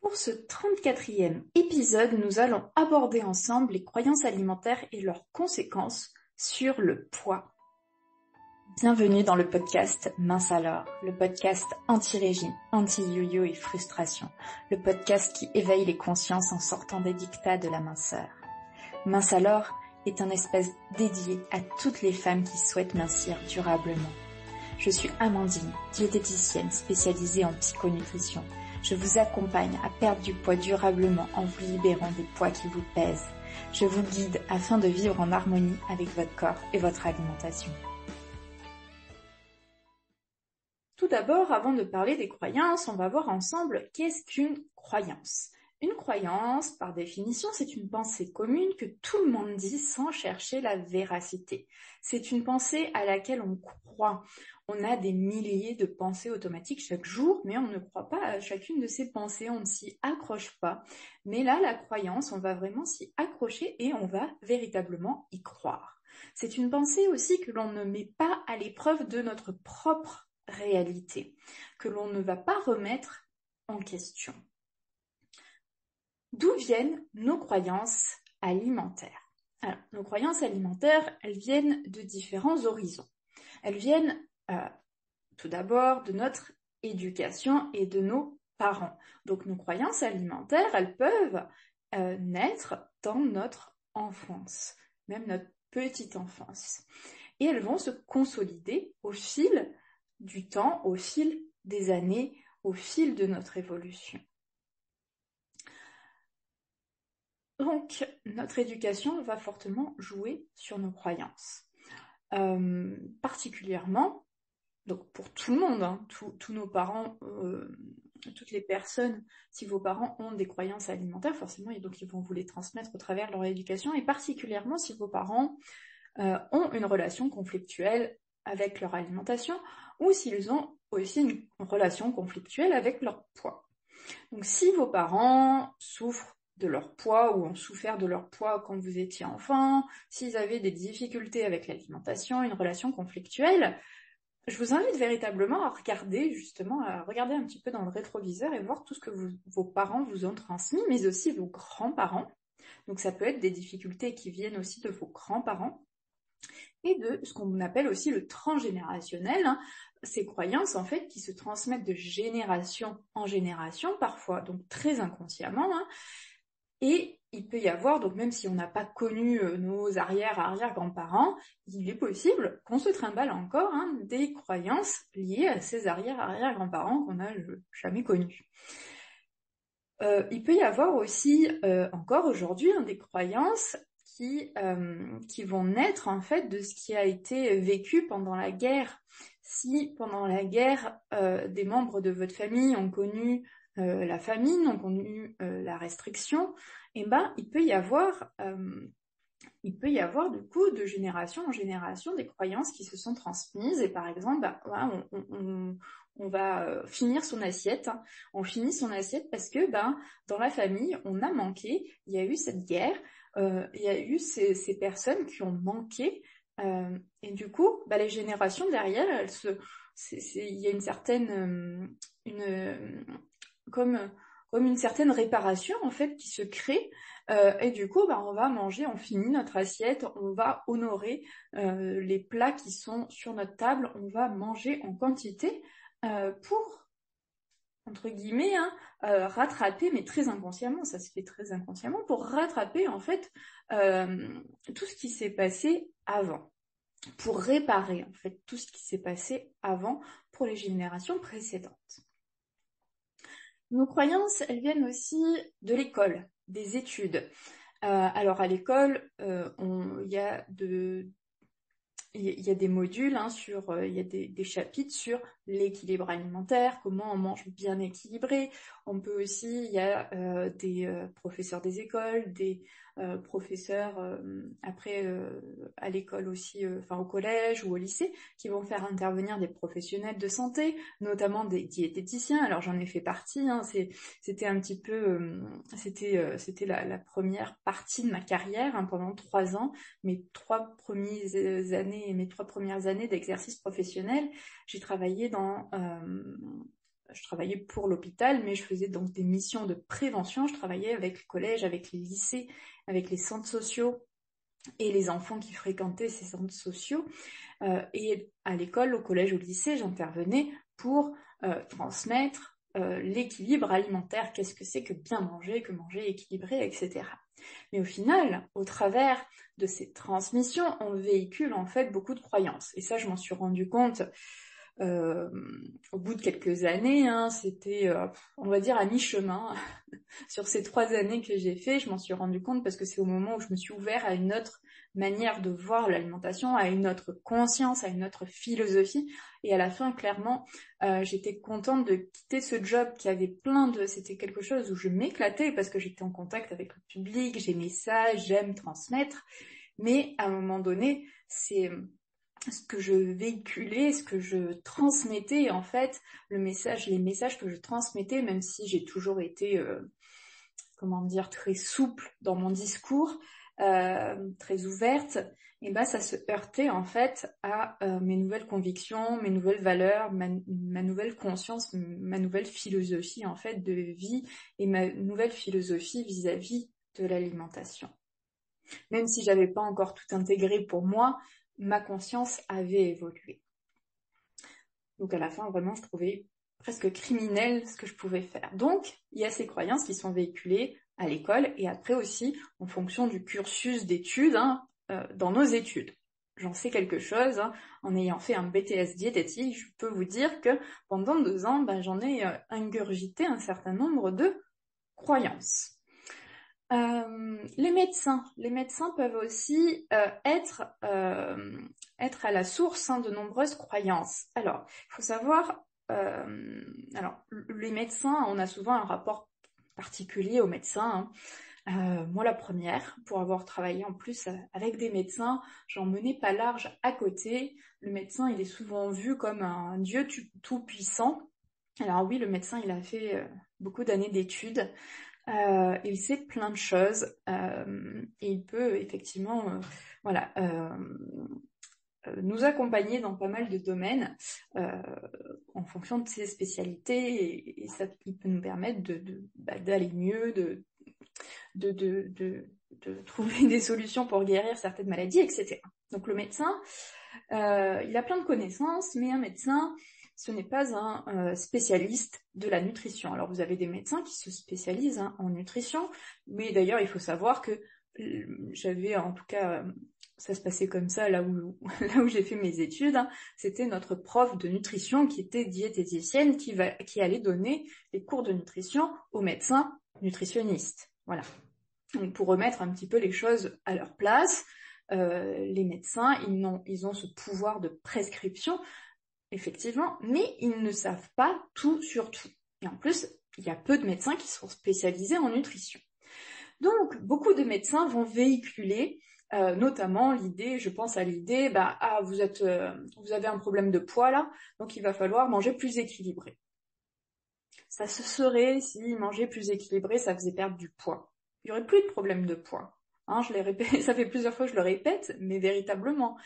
Pour ce 34e épisode, nous allons aborder ensemble les croyances alimentaires et leurs conséquences sur le poids. Bienvenue dans le podcast Mince alors, le podcast anti-régime, anti-yo-yo et frustration, le podcast qui éveille les consciences en sortant des dictats de la minceur. Mince alors est un espace dédié à toutes les femmes qui souhaitent mincir durablement. Je suis Amandine, diététicienne spécialisée en psychonutrition. Je vous accompagne à perdre du poids durablement en vous libérant des poids qui vous pèsent. Je vous guide afin de vivre en harmonie avec votre corps et votre alimentation. Tout d'abord, avant de parler des croyances, on va voir ensemble qu'est-ce qu'une croyance. Une croyance, par définition, c'est une pensée commune que tout le monde dit sans chercher la véracité. C'est une pensée à laquelle on croit. On a des milliers de pensées automatiques chaque jour, mais on ne croit pas à chacune de ces pensées, on ne s'y accroche pas. Mais là, la croyance, on va vraiment s'y accrocher et on va véritablement y croire. C'est une pensée aussi que l'on ne met pas à l'épreuve de notre propre réalité, que l'on ne va pas remettre en question. D'où viennent nos croyances alimentaires? Alors, nos croyances alimentaires, elles viennent de différents horizons. Elles viennent tout d'abord de notre éducation et de nos parents. Donc nos croyances alimentaires, elles peuvent naître dans notre enfance, même notre petite enfance. Et elles vont se consolider au fil du temps, au fil des années, au fil de notre évolution. Donc, notre éducation va fortement jouer sur nos croyances. Particulièrement, donc pour tout le monde, hein, tous nos parents, toutes les personnes, si vos parents ont des croyances alimentaires, forcément, donc ils vont vous les transmettre au travers de leur éducation, et particulièrement si vos parents ont une relation conflictuelle avec leur alimentation, ou s'ils ont aussi une relation conflictuelle avec leur poids. Donc si vos parents souffrent de leur poids ou ont souffert de leur poids quand vous étiez enfant, s'ils avaient des difficultés avec l'alimentation, une relation conflictuelle, je vous invite véritablement à regarder un petit peu dans le rétroviseur et voir tout ce que vos parents vous ont transmis, mais aussi vos grands-parents. Donc ça peut être des difficultés qui viennent aussi de vos grands-parents et de ce qu'on appelle aussi le transgénérationnel, hein, ces croyances en fait qui se transmettent de génération en génération, parfois donc très inconsciemment, hein, et il peut y avoir, donc même si on n'a pas connu nos arrière-grands-parents, il est possible qu'on se trimballe encore des croyances liées à ces arrière-grands-parents qu'on n'a jamais connus. Il peut y avoir aussi encore aujourd'hui des croyances qui vont naître en fait de ce qui a été vécu pendant la guerre. Si pendant la guerre, des membres de votre famille ont connu la famine, ont connu la restriction, et il peut y avoir du coup de génération en génération des croyances qui se sont transmises. Et par exemple, on va finir son assiette. Hein. On finit son assiette parce que dans la famille, on a manqué. Il y a eu cette guerre. Il y a eu ces personnes qui ont manqué. Et du coup, les générations derrière, il y a une certaine comme une certaine réparation en fait qui se crée. Et du coup, on va manger, on finit notre assiette, on va honorer les plats qui sont sur notre table, on va manger en quantité pour, entre guillemets, rattraper, mais très inconsciemment, ça se fait très inconsciemment, pour rattraper en fait tout ce qui s'est passé avant, pour réparer en fait tout ce qui s'est passé avant pour les générations précédentes. Nos croyances, elles viennent aussi de l'école, des études. Alors à l'école, il y a des modules il y a des chapitres sur l'équilibre alimentaire, comment on mange bien équilibré. On peut aussi, il y a des professeurs des écoles, des professeurs après à l'école aussi, au collège ou au lycée, qui vont faire intervenir des professionnels de santé, notamment des diététiciens. Alors j'en ai fait partie, c'était un petit peu, c'était la première partie de ma carrière pendant 3 ans, mes 3 premières années d'exercice professionnel. J'ai travaillé dans je travaillais pour l'hôpital, mais je faisais donc des missions de prévention. Je travaillais avec le collège, avec les lycées, avec les centres sociaux et les enfants qui fréquentaient ces centres sociaux. Et à l'école, au collège, au lycée, j'intervenais pour transmettre l'équilibre alimentaire. Qu'est-ce que c'est que bien manger, que manger équilibré, etc. Mais au final, au travers de ces transmissions, on véhicule en fait beaucoup de croyances. Et ça, je m'en suis rendu compte au bout de quelques années, hein, c'était, on va dire, à mi-chemin. Sur ces 3 années que j'ai fait, je m'en suis rendu compte parce que c'est au moment où je me suis ouvert à une autre manière de voir l'alimentation, à une autre conscience, à une autre philosophie. Et à la fin, clairement, j'étais contente de quitter ce job qui avait c'était quelque chose où je m'éclatais parce que j'étais en contact avec le public, j'aimais ça, j'aime transmettre. Mais à un moment donné, c'est ce que je véhiculais, ce que je transmettais, en fait, les messages que je transmettais, même si j'ai toujours été, très souple dans mon discours, très ouverte, et ben ça se heurtait en fait à mes nouvelles convictions, mes nouvelles valeurs, ma nouvelle conscience, ma nouvelle philosophie en fait de vie et ma nouvelle philosophie vis-à-vis de l'alimentation. Même si j'avais pas encore tout intégré pour moi, ma conscience avait évolué. Donc à la fin, vraiment, je trouvais presque criminel ce que je pouvais faire. Donc, il y a ces croyances qui sont véhiculées à l'école et après aussi en fonction du cursus d'études, dans nos études. J'en sais quelque chose, en ayant fait un BTS diététique, je peux vous dire que pendant 2 ans, j'en ai ingurgité un certain nombre de croyances. Les médecins peuvent aussi être à la source de nombreuses croyances. Alors, il faut savoir, les médecins, on a souvent un rapport particulier aux médecins. Moi, la première, pour avoir travaillé en plus avec des médecins, j'en menais pas large à côté. Le médecin, il est souvent vu comme un dieu tout-puissant. Alors oui, le médecin, il a fait beaucoup d'années d'études. Il sait plein de choses et il peut effectivement nous accompagner dans pas mal de domaines en fonction de ses spécialités et ça il peut nous permettre d'aller mieux, de trouver des solutions pour guérir certaines maladies, etc. Donc le médecin, il a plein de connaissances, mais un médecin, ce n'est pas un spécialiste de la nutrition. Alors vous avez des médecins qui se spécialisent en nutrition, mais d'ailleurs il faut savoir que j'avais en tout cas, ça se passait comme ça là où j'ai fait mes études, c'était notre prof de nutrition qui était diététicienne qui allait donner les cours de nutrition aux médecins nutritionnistes. Voilà. Donc pour remettre un petit peu les choses à leur place, les médecins, ils ont ce pouvoir de prescription, effectivement, mais ils ne savent pas tout sur tout. Et en plus, il y a peu de médecins qui sont spécialisés en nutrition. Donc, beaucoup de médecins vont véhiculer notamment l'idée, je pense à l'idée, vous avez un problème de poids là, donc il va falloir manger plus équilibré. Ça se saurait si manger plus équilibré, ça faisait perdre du poids. Il n'y aurait plus de problème de poids. Je l'ai répété, ça fait plusieurs fois que je le répète, mais véritablement,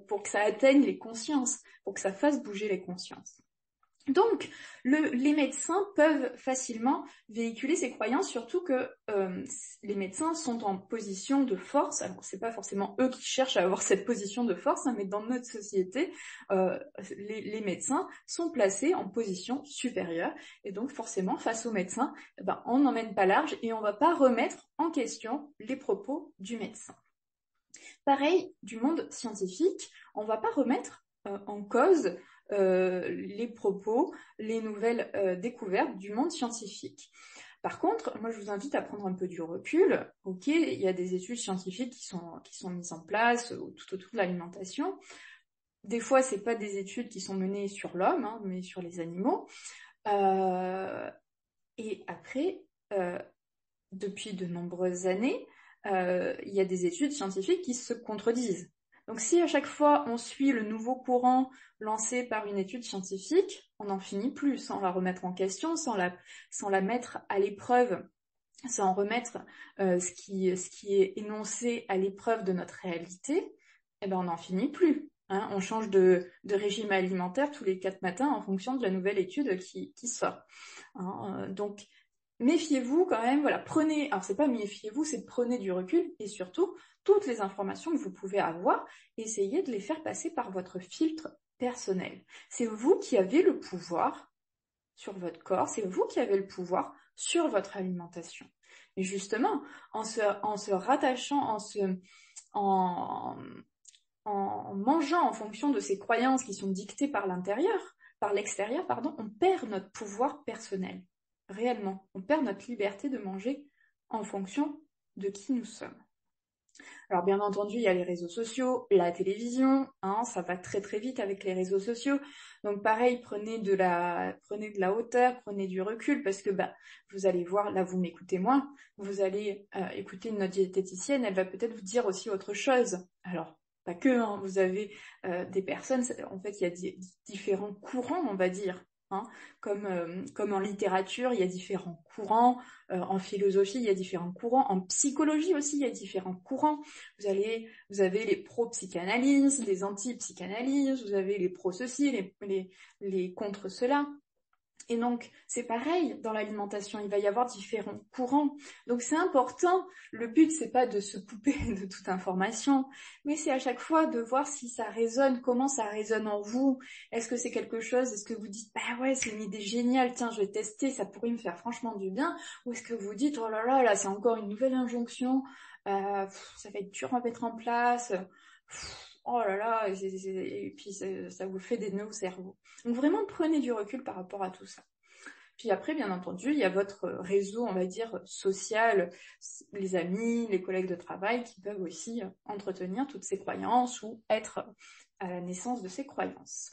pour que ça atteigne les consciences, pour que ça fasse bouger les consciences. Donc, les médecins peuvent facilement véhiculer ces croyances, surtout que les médecins sont en position de force. Alors, c'est pas forcément eux qui cherchent à avoir cette position de force, mais dans notre société, les médecins sont placés en position supérieure. Et donc, forcément, face aux médecins, on n'emmène pas large et on va pas remettre en question les propos du médecin. Pareil, du monde scientifique, on va pas remettre en cause les propos, les nouvelles découvertes du monde scientifique. Par contre, moi je vous invite à prendre un peu du recul. Ok, il y a des études scientifiques qui sont mises en place tout autour de l'alimentation. Des fois, c'est pas des études qui sont menées sur l'homme, mais sur les animaux. Et après, depuis de nombreuses années, il y a des études scientifiques qui se contredisent. Donc si à chaque fois on suit le nouveau courant lancé par une étude scientifique, on n'en finit plus sans la remettre en question, sans la mettre à l'épreuve, sans remettre ce qui est énoncé à l'épreuve de notre réalité, on n'en finit plus. Hein, on change de régime alimentaire tous les 4 matins en fonction de la nouvelle étude qui sort. Hein, donc, méfiez-vous quand même, voilà, alors c'est pas méfiez-vous, c'est prenez du recul et surtout, toutes les informations que vous pouvez avoir, essayez de les faire passer par votre filtre personnel. C'est vous qui avez le pouvoir sur votre corps, c'est vous qui avez le pouvoir sur votre alimentation. Et justement, en se rattachant, en mangeant en fonction de ces croyances qui sont dictées par l'extérieur, on perd notre pouvoir personnel. Réellement, on perd notre liberté de manger en fonction de qui nous sommes. Alors bien entendu, il y a les réseaux sociaux, la télévision, hein, ça va très très vite avec les réseaux sociaux. Donc pareil, prenez de la hauteur, prenez du recul, parce que vous allez voir, là vous m'écoutez moins, vous allez écouter notre diététicienne, elle va peut-être vous dire aussi autre chose. Alors, pas que, hein, vous avez des personnes, en fait il y a différents courants, on va dire. Hein, comme en littérature, il y a différents courants, en philosophie, il y a différents courants, en psychologie aussi, il y a différents courants. Vous avez les pro-psychanalyse, les anti-psychanalyse, vous avez les pro-ceci, les contre cela. Et donc, c'est pareil dans l'alimentation, il va y avoir différents courants. Donc, c'est important. Le but, c'est pas de se couper de toute information, mais c'est à chaque fois de voir si ça résonne, comment ça résonne en vous. Est-ce que c'est quelque chose, est-ce que vous dites, bah ouais, c'est une idée géniale, tiens, je vais tester, ça pourrait me faire franchement du bien, ou est-ce que vous dites, oh là là, là, c'est encore une nouvelle injonction, ça va être dur à mettre en place, oh là là, et puis ça vous fait des nœuds au cerveau. Donc vraiment, prenez du recul par rapport à tout ça. Puis après, bien entendu, il y a votre réseau, on va dire, social, les amis, les collègues de travail qui peuvent aussi entretenir toutes ces croyances ou être à la naissance de ces croyances.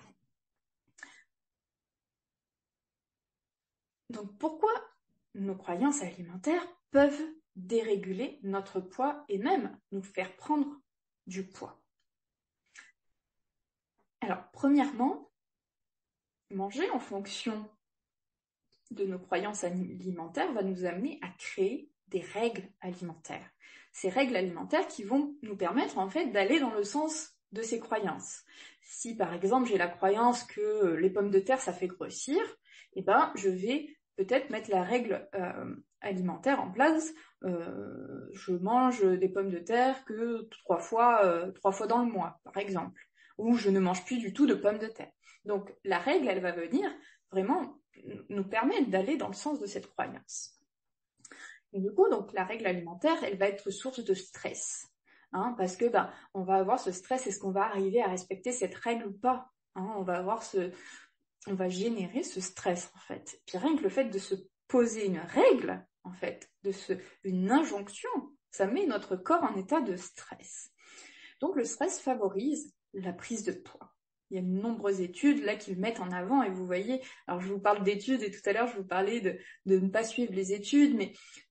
Donc pourquoi nos croyances alimentaires peuvent déréguler notre poids et même nous faire prendre du poids? Alors, premièrement, manger en fonction de nos croyances alimentaires va nous amener à créer des règles alimentaires. Ces règles alimentaires qui vont nous permettre en fait d'aller dans le sens de ces croyances. Si par exemple j'ai la croyance que les pommes de terre ça fait grossir, je vais peut-être mettre la règle alimentaire en place. Je mange des pommes de terre que 3 fois dans le mois, par exemple, ou je ne mange plus du tout de pommes de terre. Donc la règle, elle va venir vraiment nous permettre d'aller dans le sens de cette croyance. Et du coup, donc la règle alimentaire, elle va être source de stress, hein, parce que on va avoir ce stress. Est-ce qu'on va arriver à respecter cette règle ou pas, hein, on va générer ce stress en fait. Puis rien que le fait de se poser une règle, en fait, une injonction, ça met notre corps en état de stress. Donc le stress favorise la prise de poids. Il y a de nombreuses études là qui le mettent en avant et vous voyez, alors je vous parle d'études et tout à l'heure je vous parlais de ne pas suivre les études,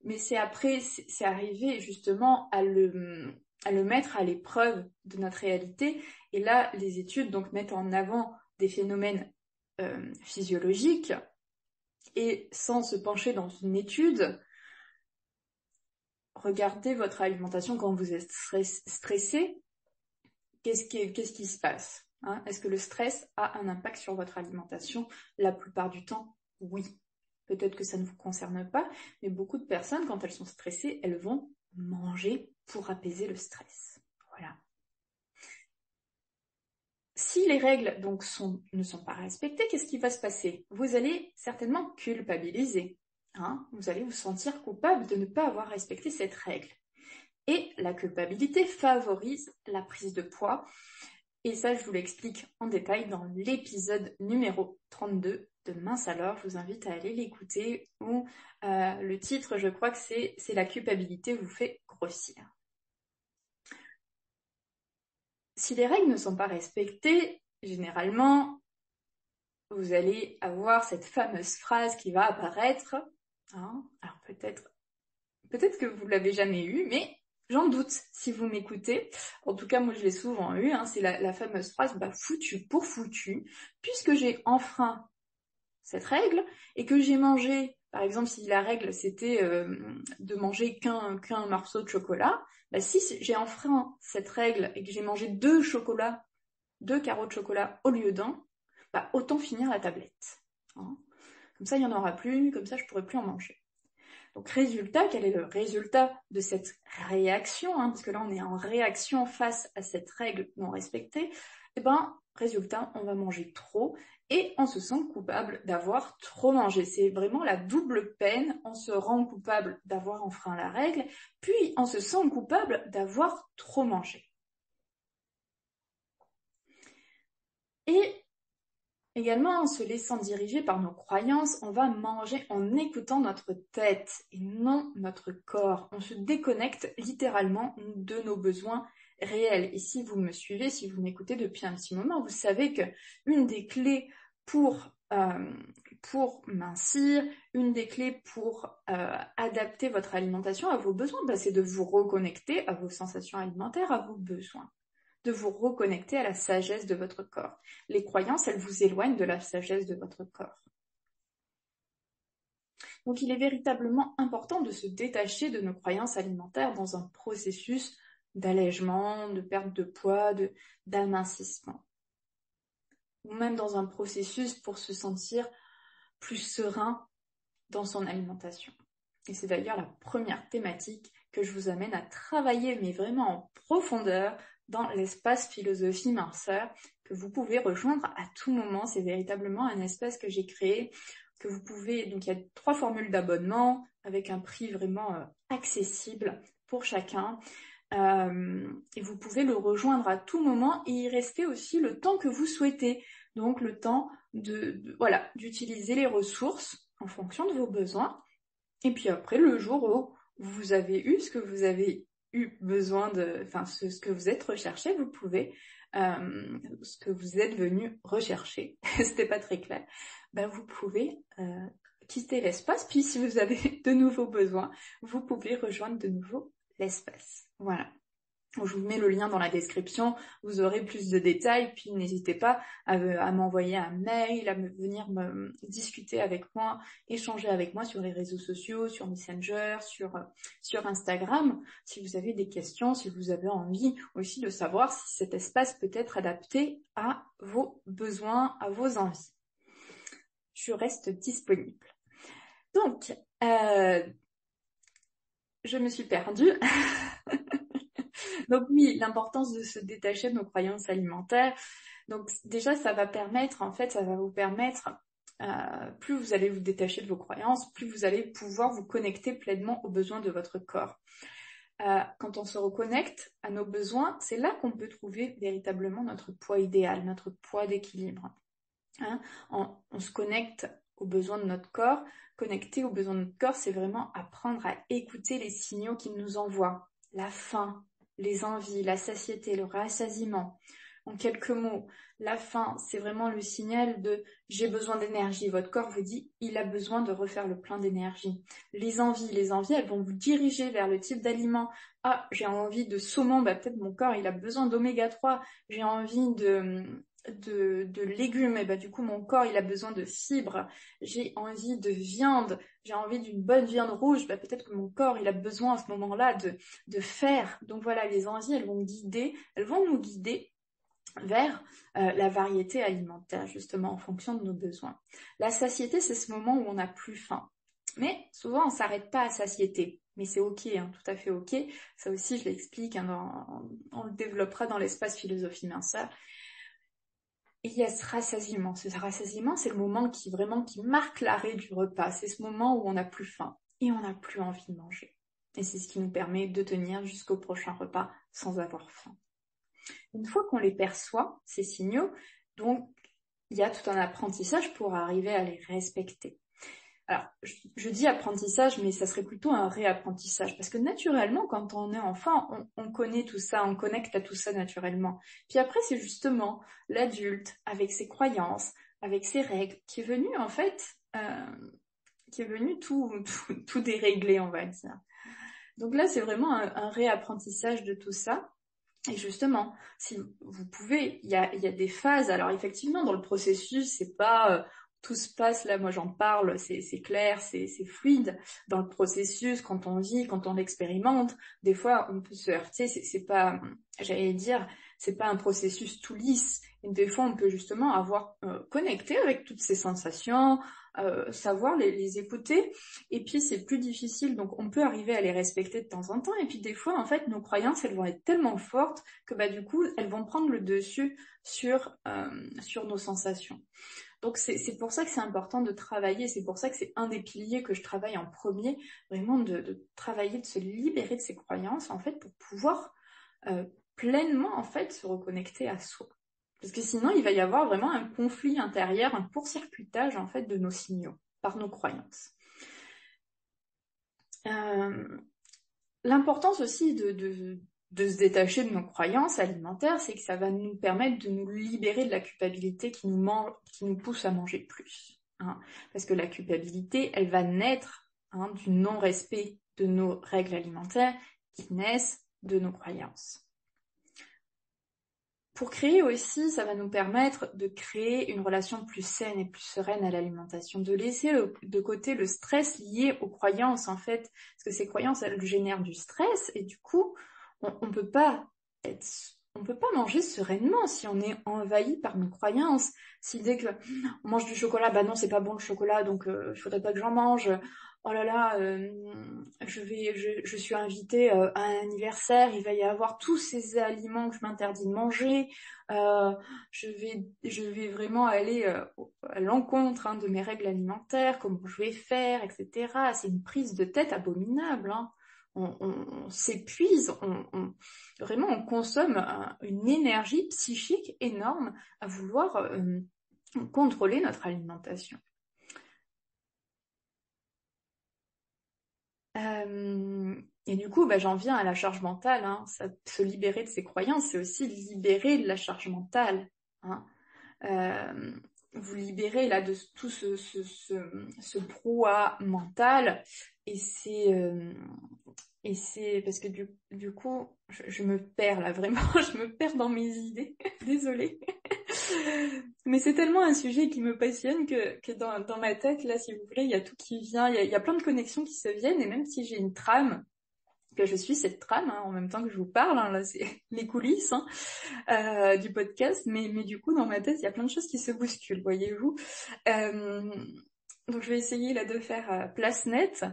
mais c'est arrivé justement à le mettre à l'épreuve de notre réalité. Et là, les études donc mettent en avant des phénomènes physiologiques et sans se pencher dans une étude, regardez votre alimentation quand vous êtes stressé. Qu'est-ce qui se passe, hein? Est-ce que le stress a un impact sur votre alimentation? La plupart du temps, oui. Peut-être que ça ne vous concerne pas, mais beaucoup de personnes, quand elles sont stressées, elles vont manger pour apaiser le stress. Voilà. Si les règles donc ne sont pas respectées, qu'est-ce qui va se passer? Vous allez certainement culpabiliser, hein? Vous allez vous sentir coupable de ne pas avoir respecté cette règle. Et la culpabilité favorise la prise de poids. Et ça, je vous l'explique en détail dans l'épisode numéro 32 de Mince alors. Je vous invite à aller l'écouter, où le titre, je crois que c'est « La culpabilité vous fait grossir ». Si les règles ne sont pas respectées, généralement, vous allez avoir cette fameuse phrase qui va apparaître. Hein, alors peut-être que vous ne l'avez jamais eue, mais j'en doute si vous m'écoutez. En tout cas, moi je l'ai souvent eu. Hein, c'est la fameuse phrase foutu pour foutu, puisque j'ai enfreint cette règle et que j'ai mangé, par exemple, si la règle c'était de manger qu'un morceau de chocolat, si j'ai enfreint cette règle et que j'ai mangé 2 chocolats 2 carreaux de chocolat au lieu d'un, bah, autant finir la tablette. Hein. Comme ça, il n'y en aura plus, comme ça, je ne pourrai plus en manger. Donc, résultat, quel est le résultat de cette réaction, hein, parce que là, on est en réaction face à cette règle non respectée. Eh ben, résultat, on va manger trop et on se sent coupable d'avoir trop mangé. C'est vraiment la double peine. On se rend coupable d'avoir enfreint la règle, puis on se sent coupable d'avoir trop mangé. Et également, en se laissant diriger par nos croyances, on va manger en écoutant notre tête et non notre corps. On se déconnecte littéralement de nos besoins réels. Et si vous me suivez, si vous m'écoutez depuis un petit moment, vous savez que une des clés pour mincir, une des clés pour adapter votre alimentation à vos besoins, bah, c'est de vous reconnecter à vos sensations alimentaires, à vos besoins, de vous reconnecter à la sagesse de votre corps. Les croyances, elles vous éloignent de la sagesse de votre corps. Donc il est véritablement important de se détacher de nos croyances alimentaires dans un processus d'allègement, de perte de poids, d'amincissement. Ou même dans un processus pour se sentir plus serein dans son alimentation. Et c'est d'ailleurs la première thématique que je vous amène à travailler, mais vraiment en profondeur, dans l'espace philosophie minceur, que vous pouvez rejoindre à tout moment. C'est véritablement un espace que j'ai créé, que vous pouvez... Donc il y a 3 formules d'abonnement, avec un prix vraiment accessible pour chacun. Et vous pouvez le rejoindre à tout moment et y rester aussi le temps que vous souhaitez. Donc le temps d'utiliser les ressources en fonction de vos besoins. Et puis après, le jour où vous avez eu ce que vous avez eu besoin de, enfin ce que vous êtes recherché, vous pouvez, ce que vous êtes venu rechercher, c'était pas très clair, ben vous pouvez quitter l'espace, puis si vous avez de nouveaux besoins, vous pouvez rejoindre de nouveau l'espace. Voilà. Je vous mets le lien dans la description, vous aurez plus de détails, puis n'hésitez pas à m'envoyer un mail, à venir me discuter avec moi, échanger avec moi sur les réseaux sociaux, sur Messenger, sur Instagram, si vous avez des questions, si vous avez envie aussi de savoir si cet espace peut être adapté à vos besoins, à vos envies. Je reste disponible. Donc, je me suis perdue. Donc oui, l'importance de se détacher de nos croyances alimentaires. Donc déjà, ça va vous permettre, plus vous allez vous détacher de vos croyances, plus vous allez pouvoir vous connecter pleinement aux besoins de votre corps. Quand on se reconnecte à nos besoins, c'est là qu'on peut trouver véritablement notre poids idéal, notre poids d'équilibre. Hein, on se connecte aux besoins de notre corps. Connecter aux besoins de notre corps, c'est vraiment apprendre à écouter les signaux qu'il nous envoie. La faim, les envies, la satiété, le rassasiement. En quelques mots, la faim, c'est vraiment le signal de « j'ai besoin d'énergie ». Votre corps vous dit « il a besoin de refaire le plein d'énergie ». Les envies, elles vont vous diriger vers le type d'aliment. « Ah, j'ai envie de saumon, bah, peut-être mon corps, il a besoin d'oméga 3. J'ai envie de légumes, et bah, du coup mon corps il a besoin de fibres. J'ai envie de viande, j'ai envie d'une bonne viande rouge, bah, peut-être que mon corps il a besoin à ce moment-là de fer. Donc voilà, les envies elles vont nous guider vers la variété alimentaire, justement en fonction de nos besoins. La satiété, c'est ce moment où on n'a plus faim. Mais souvent on ne s'arrête pas à satiété. Mais c'est ok, hein, tout à fait ok. Ça aussi je l'explique, hein, on le développera dans l'espace philosophie minceur. Et il y a ce rassasiement. Ce rassasiement, c'est le moment qui marque l'arrêt du repas. C'est ce moment où on n'a plus faim et on n'a plus envie de manger. Et c'est ce qui nous permet de tenir jusqu'au prochain repas sans avoir faim. Une fois qu'on les perçoit, ces signaux, donc il y a tout un apprentissage pour arriver à les respecter. Alors, je dis apprentissage, mais ça serait plutôt un réapprentissage, parce que naturellement, quand on est enfant, on connaît tout ça, on connecte à tout ça naturellement. Puis après, c'est justement l'adulte, avec ses croyances, avec ses règles, qui est venu, en fait, tout dérégler, on va dire. Donc là, c'est vraiment un réapprentissage de tout ça. Et justement, si vous pouvez, il y a des phases. Alors effectivement, dans le processus, c'est pas tout se passe là. Moi, j'en parle, c'est clair, c'est fluide. Dans le processus, quand on vit, quand on l'expérimente, des fois, on peut se heurter. C'est pas, j'allais dire, c'est pas un processus tout lisse. Et des fois, on peut justement avoir connecté avec toutes ces sensations, savoir les écouter. Et puis, c'est plus difficile, donc on peut arriver à les respecter de temps en temps. Et puis, des fois, en fait, nos croyances, elles vont être tellement fortes que du coup, elles vont prendre le dessus sur nos sensations. Donc c'est pour ça que c'est important de travailler, c'est pour ça que c'est un des piliers que je travaille en premier, vraiment de travailler, de se libérer de ses croyances, en fait, pour pouvoir pleinement, en fait, se reconnecter à soi. Parce que sinon, il va y avoir vraiment un conflit intérieur, un court-circuitage, en fait, de nos signaux, par nos croyances. L'importance aussi de se détacher de nos croyances alimentaires, c'est que ça va nous permettre de nous libérer de la culpabilité qui nous pousse à manger plus. Parce que la culpabilité, elle va naître du non-respect de nos règles alimentaires qui naissent de nos croyances. Pour créer aussi, ça va nous permettre de créer une relation plus saine et plus sereine à l'alimentation, de laisser de côté le stress lié aux croyances, en fait, parce que ces croyances, elles génèrent du stress, et du coup, on peut pas manger sereinement si on est envahi par nos croyances. Si dès que on mange du chocolat, non, c'est pas bon le chocolat, donc il faudrait pas que j'en mange. Oh là là, je suis invitée à un anniversaire, il va y avoir tous ces aliments que je m'interdis de manger. Je vais vraiment aller à l'encontre de mes règles alimentaires, comment je vais faire, etc. C'est une prise de tête abominable. On s'épuise, vraiment on consomme une énergie psychique énorme à vouloir contrôler notre alimentation. Et du coup, j'en viens à la charge mentale. Se libérer de ses croyances, c'est aussi libérer de la charge mentale. Vous libérez là de tout ce brouhaha mental, et c'est parce que du coup, je me perds là, vraiment, je me perds dans mes idées. Désolée. Mais c'est tellement un sujet qui me passionne que dans ma tête, là, si vous voulez, il y a tout qui vient, il y a plein de connexions qui se viennent, et même si j'ai une trame, que je suis cette trame en même temps que je vous parle, là c'est les coulisses du podcast, mais du coup dans ma tête il y a plein de choses qui se bousculent, voyez-vous. Donc je vais essayer là de faire place nette.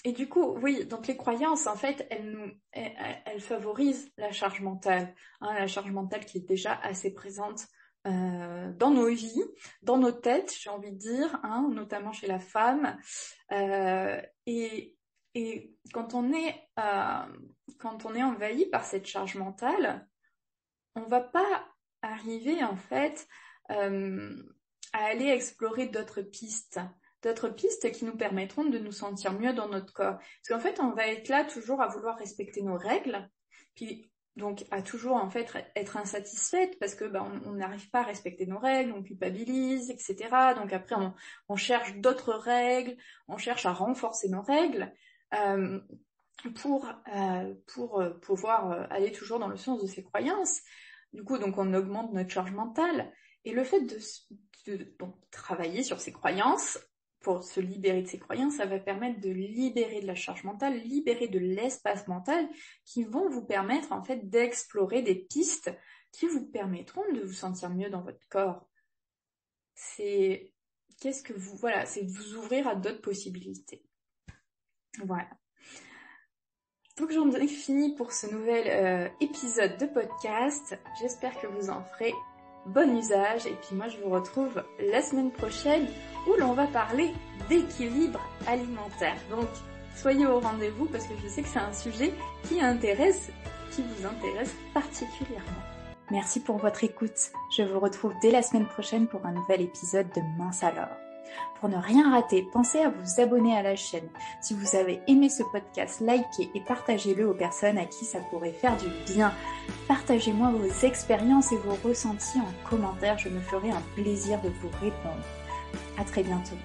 Et du coup, oui, donc les croyances, en fait, elles favorisent la charge mentale, la charge mentale qui est déjà assez présente dans nos vies, dans nos têtes, j'ai envie de dire, notamment chez la femme. Et quand on est envahi par cette charge mentale, on va pas arriver en fait à aller explorer d'autres pistes qui nous permettront de nous sentir mieux dans notre corps. Parce qu'en fait, on va être là toujours à vouloir respecter nos règles, puis donc à toujours en fait être insatisfaite parce que on n'arrive pas à respecter nos règles, on culpabilise, etc. Donc après on cherche d'autres règles, on cherche à renforcer nos règles pour pouvoir aller toujours dans le sens de ses croyances. Du coup, donc on augmente notre charge mentale, et le fait de travailler sur ses croyances pour se libérer de ses croyances, ça va permettre de libérer de la charge mentale, libérer de l'espace mental qui vont vous permettre en fait d'explorer des pistes qui vous permettront de vous sentir mieux dans votre corps. C'est de vous ouvrir à d'autres possibilités. Voilà. Donc j'en ai fini pour ce nouvel épisode de podcast. J'espère que vous en ferez bon usage, et puis moi je vous retrouve la semaine prochaine où l'on va parler d'équilibre alimentaire. Donc soyez au rendez-vous parce que je sais que c'est un sujet qui vous intéresse particulièrement. Merci pour votre écoute. Je vous retrouve dès la semaine prochaine pour un nouvel épisode de Mince alors. Pour ne rien rater, pensez à vous abonner à la chaîne. Si vous avez aimé ce podcast, likez et partagez-le aux personnes à qui ça pourrait faire du bien. Partagez-moi vos expériences et vos ressentis en commentaire, je me ferai un plaisir de vous répondre. À très bientôt.